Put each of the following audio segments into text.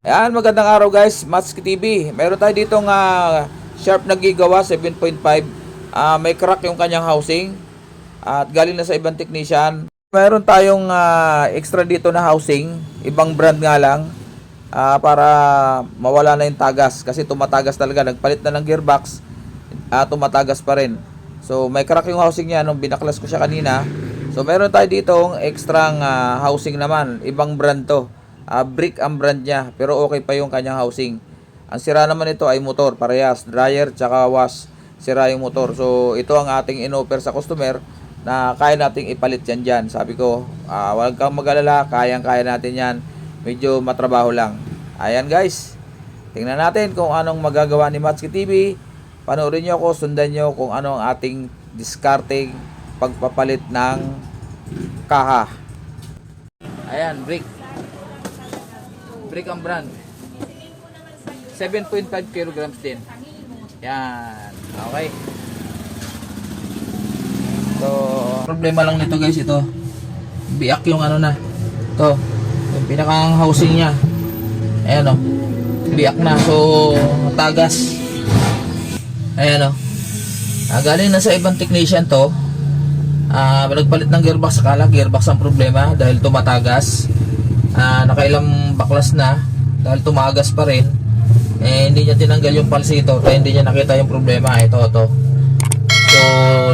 Ayan, magandang araw guys, Matsuki TV. Meron tayo ditong Sharp na Gigawa 7.5. May crack yung kanyang housing at galing na sa ibang technician. Meron tayong extra dito na housing, ibang brand nga lang, para mawala na yung tagas kasi tumatagas talaga. Nagpalit na ng gearbox, tumatagas pa rin. So may crack yung housing niya nung binaklas ko siya kanina. So meron tayo ditong extra housing naman, ibang brand to. Brick ang brand niya, pero okay pa yung kanyang housing. Ang sira naman ito ay motor, parehas, dryer tsaka wash, sira yung motor. So ito ang ating in-offer sa customer na kaya nating ipalit yan dyan. Sabi ko, huwag kang mag-alala, kayang-kaya natin yan. Medyo matrabaho lang. Ayan guys, tingnan natin kung anong magagawa ni Matsuki TV. Panoorin nyo ako, sundan nyo kung ano ang ating discarding pagpapalit ng kaha. Ayan, brick ang brand, 7.5 kilograms din. Yan, okay. So problema lang nito guys, ito biak yung ano na to, yung pinakang housing nya. Ayan o, biak na, so tagas. Ayan o, galing na sa ibang technician to. Nagpalit ng gearbox, akala gearbox ang problema dahil tumatagas. Nakailang baklas na dahil tumagas pa rin, hindi niya tinanggal yung palsito kaya hindi niya nakita yung problema. Ito. So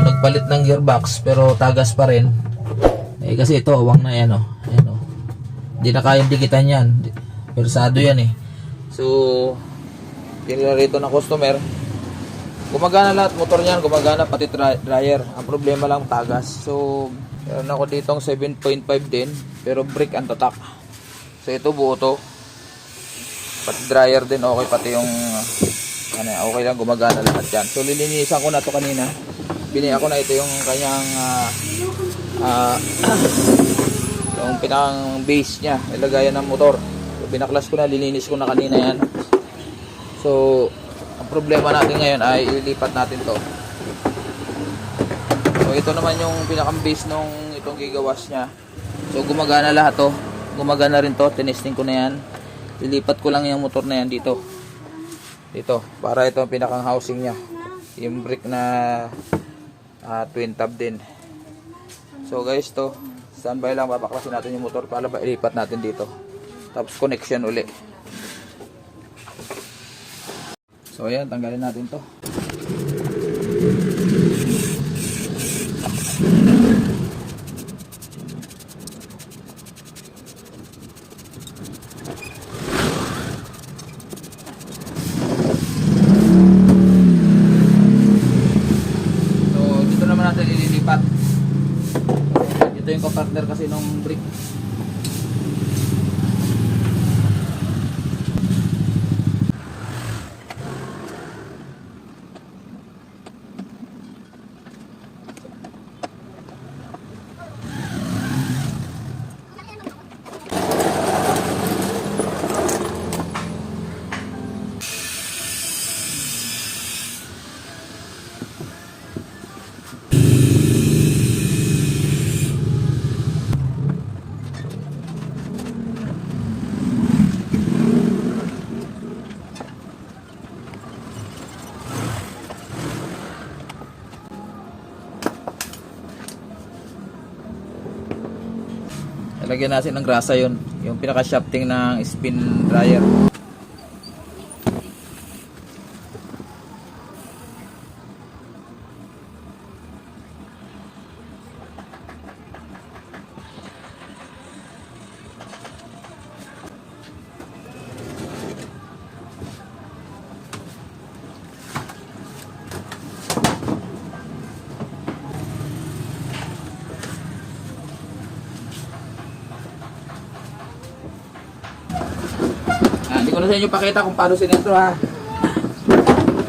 nagpalit ng gearbox pero tagas pa rin, kasi ito awang na yan. Ayan, hindi na kayang dikitan yan, persado yan eh. So tinira rito ng customer, gumagana lahat, motor niyan gumagana, pati dryer. Ang problema lang tagas. So meron ako ditong 7.5 din pero brick ang tatak. So ito buo to, pati dryer din okay, pati yung okay lang, gumagana lahat yan. So lilinisan ko na to kanina, binili ako na ito yung kanyang yung pinang base nya, ilagayan ng motor. So binaklas ko na, lilinis ko na kanina yan. So ang problema natin ngayon ay ilipat natin to. So ito naman yung pinakang base nung itong gigawash nya. So gumagana lahat to, gumagana rin to, tinesting ko na yan. Lilipat ko lang yung motor na yan dito para ito ang pinakang housing nya, yung brick na twin tab din. So guys, to standby lang, papaklasin natin yung motor para ilipat natin dito, tapos connection uli. So ayan, tanggalin natin to. Ito yung kapartner kasi nung brick. Lagyan natin ng grasa yun, yung pinaka shafting ng spin dryer. Hindi ko na sa inyo pakita kung paano sinentro ha.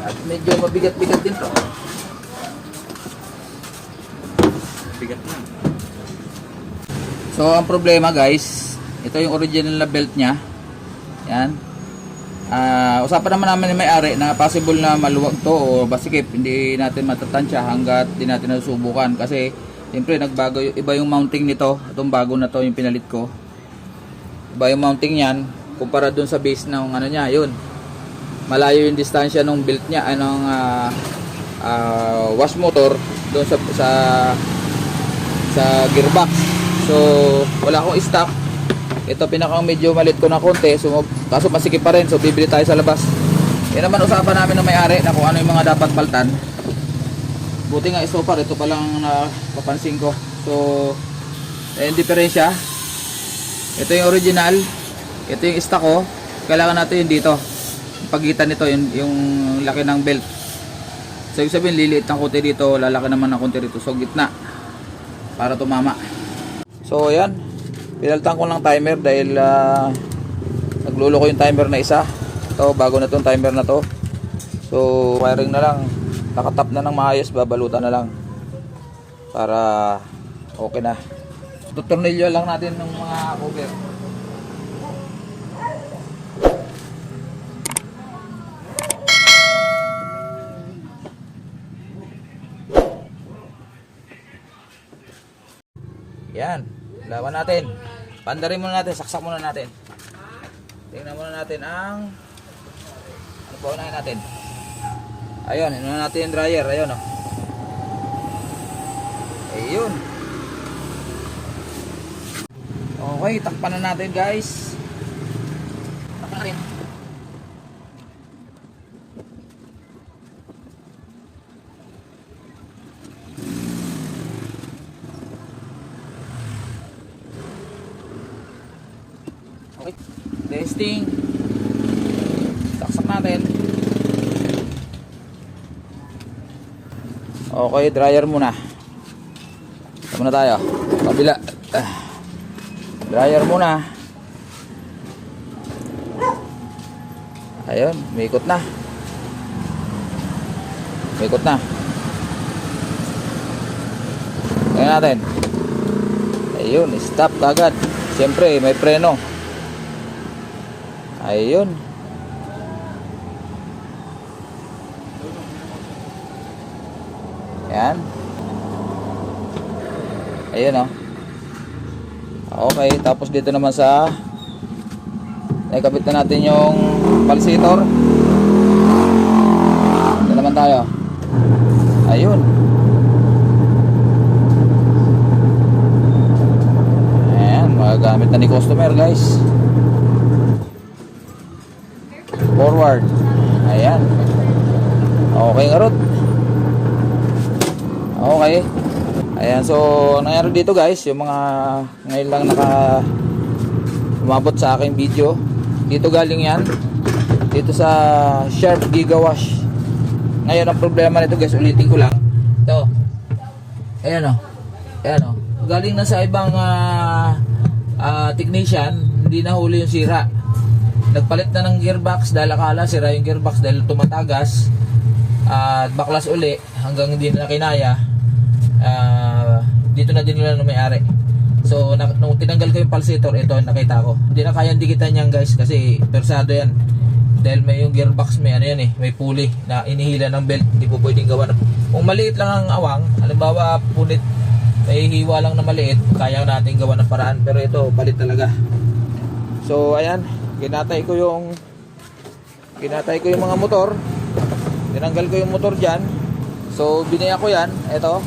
At medyo mabigat-bigat din to. Bigat na. So ang problema guys, ito yung original na belt nya. Yan. Usapan naman namin ni may-ari na possible na maluwag to o basikip. Hindi natin matatansya hanggat di natin nasusubukan. Kasi siyempre nagbago, iba yung mounting nito. Itong bago na to yung pinalit ko. Iba yung mounting yan. kumpara dun sa base ng ano niya, yun. Malayo yung distansya ng belt niya, anong wash motor doon sa gearbox. So wala akong stock. Ito pinakang medyo malit ko na konti, so kaso masikip pa rin, so bibili tayo sa labas. Yan naman usapan namin ng may-ari na kung ano yung mga dapat paltan. Buti nga so far ito pa lang napapansin ko. So yung diferensya, ito yung original, ito yung stock ko. Kailangan natin yung dito, pagitan nito yung laki ng belt. So ibig sabihin liliit ng konti dito, lalaki naman ng konti dito, so gitna para tumama. So ayan, pinaltan ko lang timer dahil naglulo ko yung timer na isa. Ito bago na tong timer na to. So wiring na lang, nakatap na ng maayos, babalutan na lang para okay na. Tutornilyo lang natin ng mga cover. Yan, lawan natin. Pandarin muna natin, saksak muna natin. Tingnan muna natin ang ano pa unahin natin. Ayun, inunan natin yung dryer, ayun oh. Ayun. Okay, takpan na natin guys. Takpan na rin. Okay, testing. Saksak natin. Okay, dryer muna. Ito muna tayo. Kabila. Dryer muna. Ayun, umikot na. Umikot na. Tingnan natin. Ayun, stop kagad. Siyempre, may preno. Ayun. Yan. Ayun oh. Okay, tapos dito naman sa nakabit na natin yung pulsator. Dito naman tayo. Ayun. Ayan, magagamit na ni customer guys. Forward. Ayan. Okay nga rod. Okay. Ayan, so nangyari dito guys, yung mga ngayon lang umabot sa aking video. Dito galing yan. Dito sa Sharp Giga Wash. Ngayon ang problema nito guys, ulitin ko lang. Ito. Ayan o. Ayan o. Galing na sa ibang technician, hindi nahuli yung sira. Nagpalit na ng gearbox dahil akala sira yung gearbox dahil tumatagas. At baklas uli hanggang hindi na kinaya. Dito na din nila ng may-ari. So nung tinanggal ko yung pulsator, ito nakita ko. Hindi na kayang dikitan yan guys kasi persado yan. Dahil may yung gearbox, may ano yan eh, may pulley na inihila ng belt. Hindi po pwedeng gawa na. Kung maliit lang ang awang, halimbawa punit, may hiwa lang na maliit, kaya natin gawa ng paraan. Pero ito, palit talaga. So ayan, ginatay ko yung mga motor. Tinanggal ko yung motor dyan. So binaya ko yan. Ito,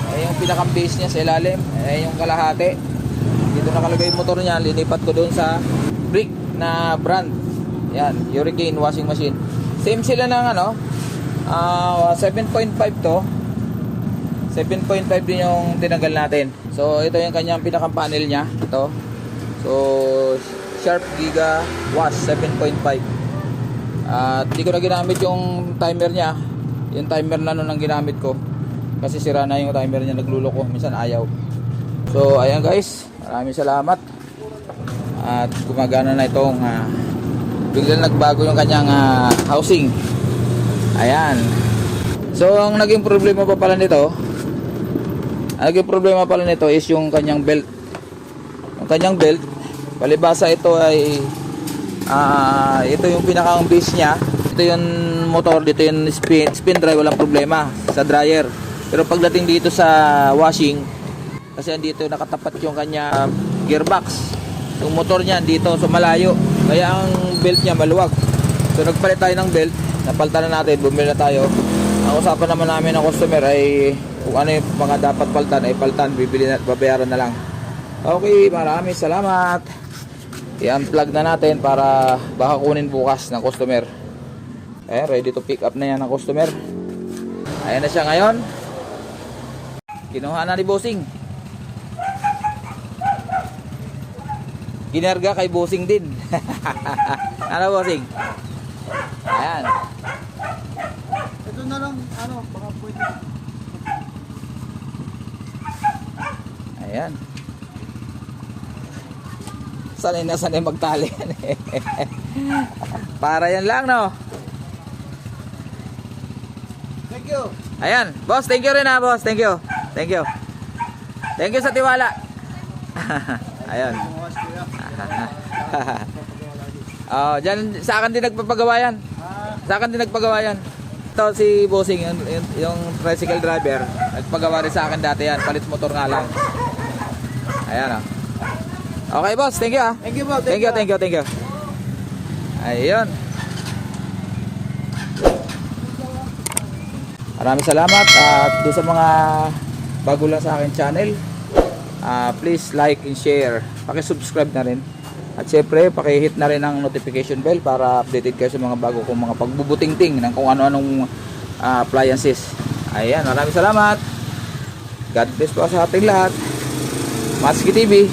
ay yung pinakang base niya sa ilalim, ay yung kalahati. Dito nakalagay yung motor niya. Linipat ko doon sa brick na brand. Yan, Hurricane washing machine. Same sila ng ano, 7.5 to. 7.5 din yung tinanggal natin. So ito yung kanyang pinakang panel niya. Ito. So Sharp Giga Wash 7.5. At hindi ko na ginamit yung timer niya. Yung timer na nun ang ginamit ko. Kasi sira na yung timer niya, nagluloko. Minsan ayaw. So ayan guys, maraming salamat. At gumagana na itong biglang nagbago yung kanyang housing. Ayan. So ang naging problema pa pala nito, is yung kanyang belt. Yung kanyang belt, palibasa ito ay ito yung pinakang base niya. Ito yung motor, dito yung spin drive, walang problema sa dryer. Pero pagdating dito sa washing, kasi andito nakatapat yung kanya gearbox. Yung motor niya dito, so malayo. Kaya ang belt niya maluwag. So nagpalit tayo ng belt, napalitan na natin, bumili na tayo. Ang usapan naman namin ng customer ay kung ano yung mga dapat palitan ay palitan, bibili na, babayaran na lang. Okay, maraming salamat. I-unplug na natin para baka kunin bukas ng customer. Ready to pick up na yan ng customer. Ayan na siya ngayon. Kinuha na ni Bossing. Ginarga kay Bossing din. Ano Bossing? Ayan. Ito na lang, baka pwede. Ayan. Sanay magtali. Para yan lang, no? Thank you. Ayan. Boss, thank you rin ha, boss. Thank you. Thank you. Thank you sa tiwala. Ayan. Oh, dyan, sa akin din nagpapagawa yan. Sa akin din nagpagawa yan. Ito si Bossing, yung tricycle driver, nagpagawa rin sa akin dati yan. Palit motor nga lang. Ayan, oh. Okay, boss. Thank you, ha. Thank you, Bob. Thank you. Ayun. Maraming salamat at doon sa mga bago lang sa akin channel, please like and share. Paki-subscribe na rin. At syempre, paki-hit na rin ang notification bell para updated kayo sa mga bago kong mga pagbubutingting ng kung ano-anong appliances. Ayan, maraming salamat. God bless po sa ating lahat. Maski TV.